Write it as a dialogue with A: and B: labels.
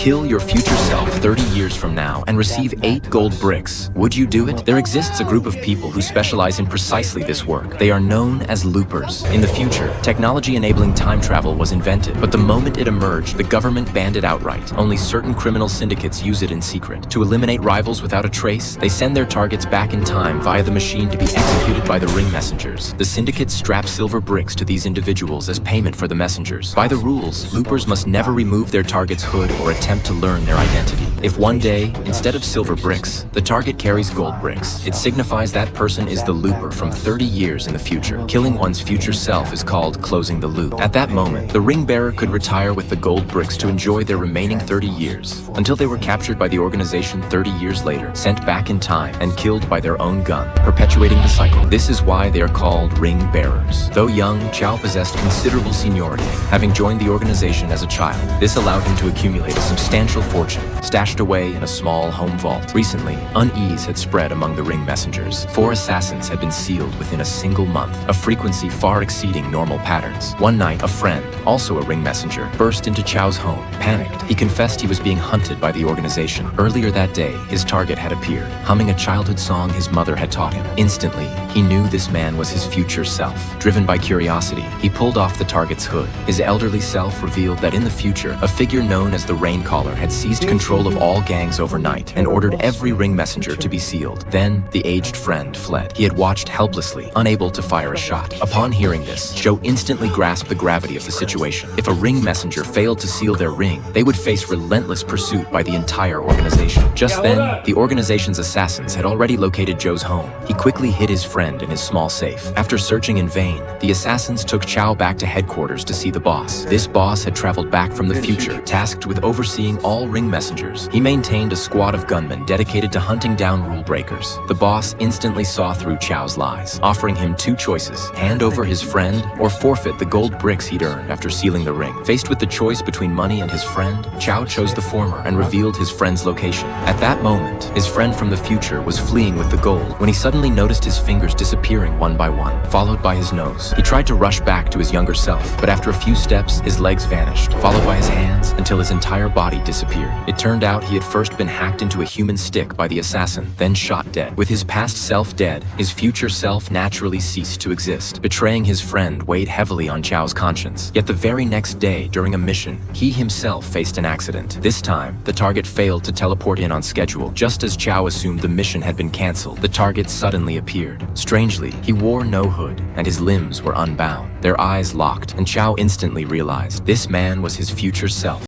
A: Kill your future self 30 years from now and receive 8 gold bricks. Would you do it? There exists a group of people who specialize in precisely this work. They are known as loopers. In the future, technology enabling time travel was invented, but the moment it emerged, the government banned it outright. Only certain criminal syndicates use it in secret. To eliminate rivals without a trace, they send their targets back in time via the machine to be executed by the ring messengers. The syndicates strap silver bricks to these individuals as payment for the messengers. By the rules, loopers must never remove their target's hood or attempt to learn their identity. If one day, instead of silver bricks, the target carries gold bricks, it signifies that person is the looper from 30 years in the future. Killing one's future self is called closing the loop. At that moment, the ring bearer could retire with the gold bricks to enjoy their remaining 30 years, until they were captured by the organization 30 years later, sent back in time, and killed by their own gun, perpetuating the cycle. This is why they are called ring bearers. Though young, Chow possessed considerable seniority, having joined the organization as a child. This allowed him to accumulate a substantial fortune, stashed away in a small home vault. Recently, unease had spread among the ring messengers. 4 assassins had been sealed within a single month, a frequency far exceeding normal patterns. One night, a friend, also a ring messenger, burst into Chow's home. Panicked, he confessed he was being hunted by the organization. Earlier that day, his target had appeared, humming a childhood song his mother had taught him. Instantly, he knew this man was his future self. Driven by curiosity, he pulled off the target's hood. His elderly self revealed that in the future, a figure known as the Raincaller had seized control of all gangs overnight and ordered every ring messenger to be sealed. Then, the aged friend fled. He had watched helplessly, unable to fire a shot. Upon hearing this, Joe instantly grasped the gravity of the situation. If a ring messenger failed to seal their ring, they would face relentless pursuit by the entire organization. Just then, the organization's assassins had already located Joe's home. He quickly hid his friend in his small safe. After searching in vain, the assassins took Chow back to headquarters to see the boss. This boss had traveled back from the future, tasked with overseeing all ring messengers. He maintained a squad of gunmen dedicated to hunting down rule breakers. The boss instantly saw through Chow's lies, offering him 2 choices: hand over his friend or forfeit the gold bricks he'd earned after sealing the ring. Faced with the choice between money and his friend, Chow chose the former and revealed his friend's location. At that moment, his friend from the future was fleeing with the gold when he suddenly noticed his fingers disappearing one by one, followed by his nose. He tried to rush back to his younger self, but after a few steps, his legs vanished, followed by his hands until his entire body disappeared. It turned out he had first been hacked into a human stick by the assassin, then shot dead. With his past self dead, his future self naturally ceased to exist. Betraying his friend weighed heavily on Chow's conscience. Yet the very next day, during a mission, he himself faced an accident. This time, the target failed to teleport in on schedule. Just as Chow assumed the mission had been cancelled, the target suddenly appeared. Strangely, he wore no hood, and his limbs were unbound. Their eyes locked, and Chow instantly realized this man was his future self.